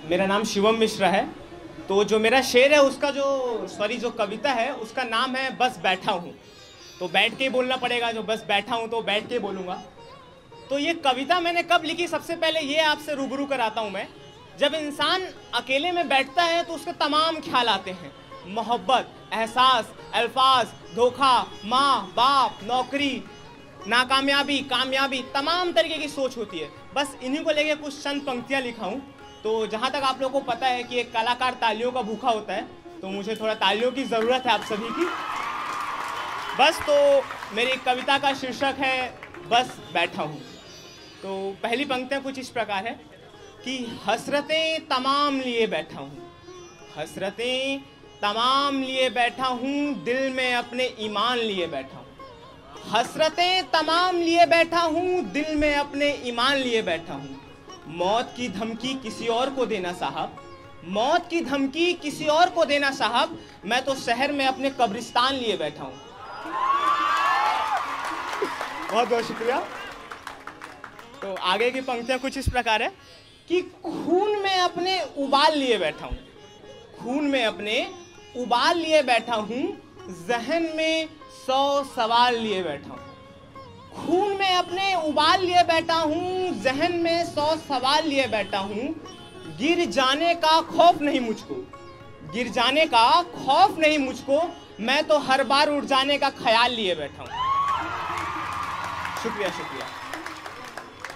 मेरा नाम शिवम मिश्रा है। तो जो मेरा शेर है उसका जो कविता है उसका नाम है बस बैठा हूँ। तो बैठ के ही बोलना पड़ेगा, जो बस बैठा हूँ तो बैठ के बोलूँगा। तो ये कविता मैंने कब लिखी, सबसे पहले ये आपसे रूबरू कराता हूँ मैं। जब इंसान अकेले में बैठता है तो उसके तमाम ख्याल आते हैं, मोहब्बत, एहसास, अल्फाज, धोखा, माँ बाप, नौकरी, नाकामयाबी, कामयाबी, तमाम तरीके की सोच होती है। बस इन्हीं को लेके कुछ चंद पंक्तियाँ लिखा हूँ। तो जहाँ तक आप लोगों को पता है कि एक कलाकार तालियों का भूखा होता है, तो मुझे थोड़ा तालियों की ज़रूरत है आप सभी की। बस तो मेरी कविता का शीर्षक है बस बैठा हूँ। तो पहली पंक्तियाँ कुछ इस प्रकार है कि हसरतें तमाम लिए बैठा हूँ, हसरतें तमाम लिए बैठा हूँ, दिल में अपने ईमान लिए बैठा हूँ। हसरतें तमाम लिए बैठा हूँ, दिल में अपने ईमान लिए बैठा हूँ। मौत की धमकी किसी और को देना साहब, मौत की धमकी किसी और को देना साहब, मैं तो शहर में अपने कब्रिस्तान लिए बैठा हूँ। बहुत बहुत शुक्रिया। तो आगे की पंक्तियाँ कुछ इस प्रकार है कि खून में अपने उबाल लिए बैठा हूँ, खून में अपने उबाल लिए बैठा हूँ, जहन में 100 सवाल लिए बैठा हूँ। खून में अपने उबाल लिए बैठा हूँ, जहन में 100 सवाल लिए बैठा हूँ। गिर जाने का खौफ नहीं मुझको, गिर जाने का खौफ नहीं मुझको, मैं तो हर बार उठ जाने का ख्याल लिए बैठा हूँ। शुक्रिया शुक्रिया।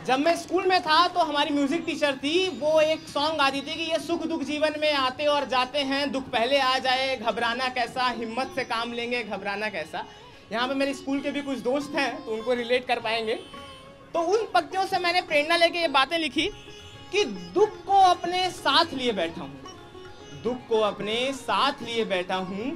जब मैं स्कूल में था तो हमारी म्यूजिक टीचर थी, वो एक सॉन्ग गाती थी कि ये सुख दुख जीवन में आते और जाते हैं, दुख पहले आ जाए घबराना कैसा, हिम्मत से काम लेंगे घबराना कैसा। यहाँ पे मेरे स्कूल के भी कुछ दोस्त हैं तो उनको रिलेट कर पाएंगे। तो उन पंक्तियों से मैंने प्रेरणा लेके ये बातें लिखी कि दुख को अपने साथ लिए बैठा हूँ, दुख को अपने साथ लिए बैठा हूँ,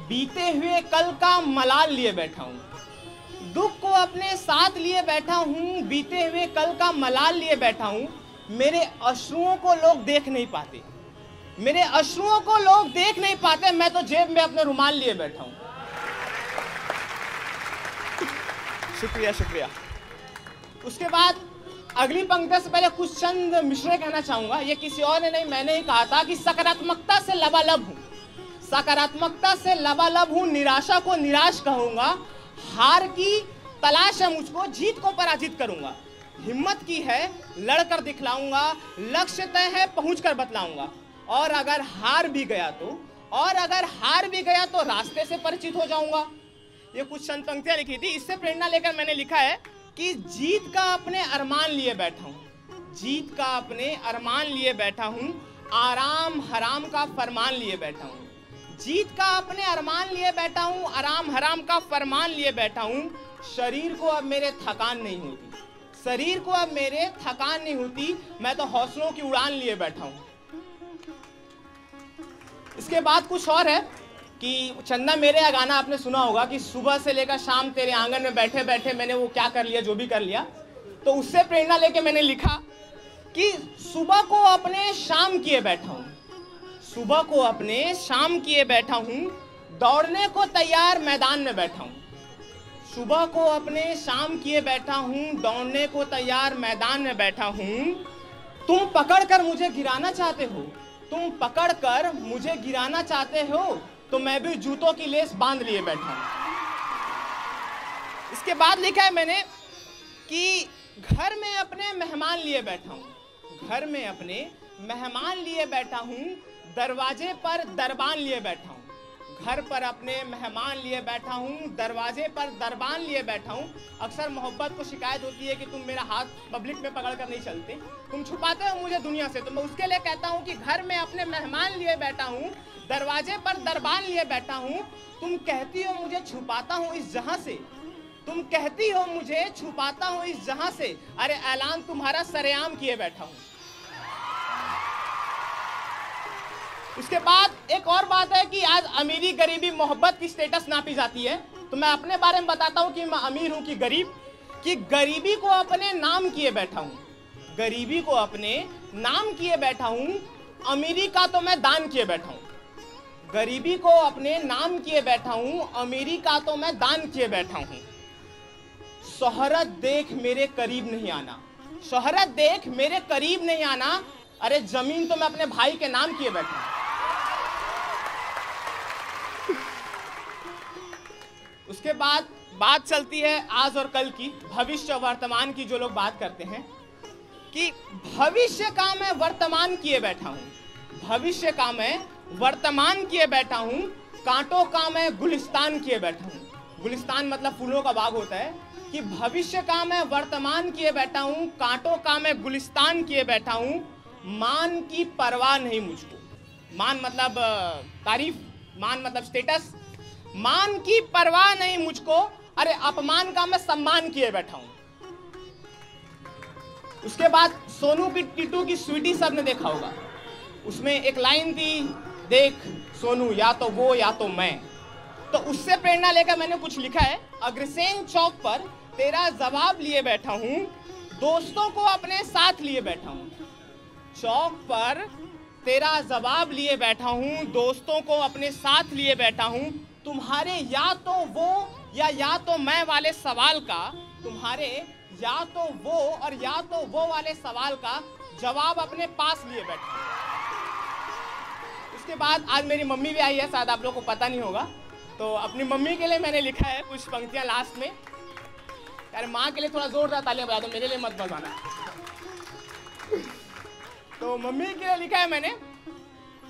बीते हुए कल का मलाल लिए बैठा हूँ। दुख को अपने साथ लिए बैठा हूँ, बीते हुए कल का मलाल लिए बैठा हूँ। मेरे अश्रुओं को लोग देख नहीं पाते, मेरे अश्रुओं को लोग देख नहीं पाते, मैं तो जेब में अपने रुमाल लिए बैठा हूँ। शुक्रिया शुक्रिया। उसके बाद अगली पंक्ति से पहले कुछ चंद मिसरे कहना चाहूंगा। ये किसी और ने नहीं, मैंने ही कहा था कि सकारात्मकता से लबालब हूँ, सकारात्मकता से लबालब हूँ, निराशा को निराश कहूंगा, हार की तलाश है मुझको, जीत को पराजित करूंगा। हिम्मत की है लड़कर दिखलाऊंगा, लक्ष्य तय है पहुंच कर बतलाऊंगा। और अगर हार भी गया तो, और अगर हार भी गया तो रास्ते से परिचित हो जाऊंगा। ये कुछ चंद पंक्तियां लिखी थी। इससे प्रेरणा लेकर मैंने लिखा है कि जीत का अपने अरमान लिए बैठा हूँ, जीत का अपने अरमान लिए बैठा हूँ, आराम हराम का फरमान लिए बैठा हूँ। जीत का अपने अरमान लिए बैठा हूँ, आराम हराम का फरमान लिए बैठा हूँ। शरीर को अब मेरे थकान नहीं होती, शरीर को अब मेरे थकान नहीं होती, मैं तो हौसलों की उड़ान लिए बैठा हूँ। इसके बाद कुछ और है कि चंदा मेरे या गाना आपने सुना होगा कि सुबह से लेकर शाम तेरे आंगन में बैठे बैठे मैंने वो क्या कर लिया जो भी कर लिया। तो उससे प्रेरणा लेके मैंने लिखा कि सुबह को अपने शाम किए बैठा हूँ, सुबह को अपने शाम किए बैठा हूँ, दौड़ने को तैयार मैदान में बैठा हूँ। सुबह को अपने शाम किए बैठा हूँ, दौड़ने को तैयार मैदान में बैठा हूँ। तुम पकड़ कर मुझे गिराना चाहते हो, तुम पकड़ कर मुझे गिराना चाहते हो, तो मैं भी जूतों की लेस बांध लिए बैठा हूँ। इसके बाद लिखा है मैंने कि घर में अपने मेहमान लिए बैठा हूँ, घर में अपने मेहमान लिए बैठा हूँ, दरवाजे पर दरबान लिए बैठा हूँ। घर पर अपने मेहमान लिए बैठा हूँ, दरवाजे पर दरबान लिए बैठा हूँ। अक्सर मोहब्बत को शिकायत होती है कि तुम मेरा हाथ पब्लिक में पकड़ कर नहीं चलते, तुम छुपाते हो मुझे दुनिया से। तो मैं उसके लिए कहता हूँ कि घर में अपने मेहमान लिए बैठा हूँ, दरवाजे पर दरबान लिए बैठा हूँ। तुम कहती हो मुझे छुपाता हूँ इस जहां से, तुम कहती हो मुझे छुपाता हूँ इस जहां से, अरे ऐलान तुम्हारा सरेआम किए बैठा हूँ। उसके बाद एक और बात है कि आज अमीरी गरीबी मोहब्बत की स्टेटस नापी जाती है। तो मैं अपने बारे में बताता हूँ कि मैं अमीर हूँ कि गरीब, कि गरीबी को अपने नाम किए बैठा हूँ, गरीबी को अपने नाम किए बैठा हूँ, अमीरी का तो मैं दान किए बैठा हूँ। गरीबी को अपने नाम किए बैठा हूँ, अमीरी का तो मैं दान किए बैठा हूँ। शोहरत देख मेरे करीब नहीं आना, शोहरत देख मेरे करीब नहीं आना, अरे जमीन तो मैं अपने भाई के नाम किए बैठा हूं। उसके बाद बात चलती है आज और कल की, भविष्य वर्तमान की। जो लोग बात करते हैं कि भविष्य का मैं वर्तमान किए बैठा हूं, भविष्य का मैं वर्तमान किए बैठा हूं, कांटों का मैं गुलिस्तान किए बैठा हूं। गुलिस्तान मतलब फूलों का बाग होता है। कि भविष्य का मैं वर्तमान किए बैठा हूं, कांटों का मैं गुलिस्तान किए बैठा हूं, मान की परवाह नहीं मुझको। मान मतलब तारीफ, मान मतलब स्टेटस। मान की परवाह नहीं मुझको, अरे अपमान का मैं सम्मान किए बैठा हूं। उसके बाद सोनू की टीटू की स्वीटी सबने देखा होगा, उसमें एक लाइन थी, देख सोनू या तो वो या तो मैं। तो उससे प्रेरणा लेकर मैंने कुछ लिखा है। अग्रसेन चौक पर तेरा जवाब लिए बैठा हूं, दोस्तों को अपने साथ लिए बैठा हूं। चौक पर तेरा जवाब लिए बैठा हूं, दोस्तों को अपने साथ लिए बैठा हूं। तुम्हारे या तो वो या तो मैं वाले सवाल का, तुम्हारे या तो वो और या तो वो वाले सवाल का जवाब अपने पास लिए बैठा हूं। उसके बाद आज मेरी मम्मी भी आई है, शायद आप लोगों को पता नहीं होगा, तो अपनी मम्मी के लिए मैंने लिखा है कुछ पंक्तियां लास्ट में। यार माँ के लिए थोड़ा जोरदार तालियां बजा दो, मेरे लिए मत बजाना। तो मम्मी के लिए लिखा है मैंने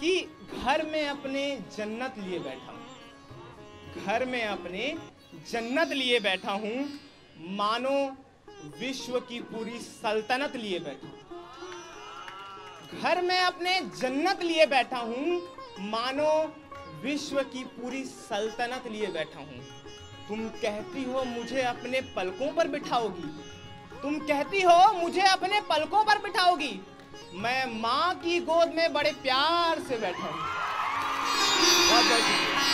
कि घर में अपने जन्नत लिए बैठा हूं, घर में अपने जन्नत लिए बैठा हूं, मानो विश्व की पूरी सल्तनत लिए बैठा हूं। घर में अपने जन्नत लिए बैठा हूं, मानो विश्व की पूरी सल्तनत लिए बैठा हूं। तुम कहती हो मुझे अपने पलकों पर बिठाओगी, तुम कहती हो मुझे अपने पलकों पर बिठाओगी, मैं माँ की गोद में बड़े प्यार से बैठा हूं। बहुत बहुत शुक्रिया।